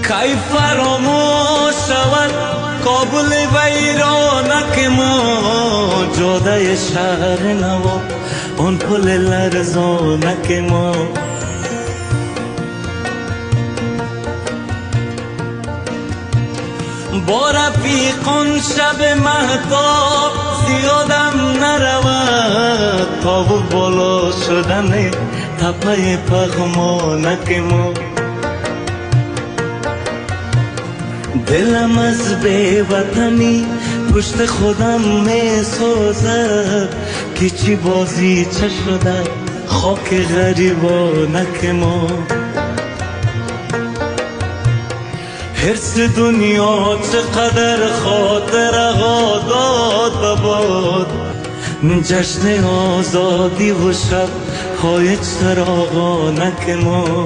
کی فراموش شود کابل ویرانک ما، جاده شهر نوا آن پل لرزانک ما. با رفیقان شب مهتاب زیادم نرود، تا و بالا شدن تپه پغمانک ما. دلم از بی وطنی پشت خودم می سازد، که چی بازی چه شده خاک غریبانک ما. حرص دنیا چقدر خاطرها داد بباد، جشن آزادی و شب های چراغانک ما.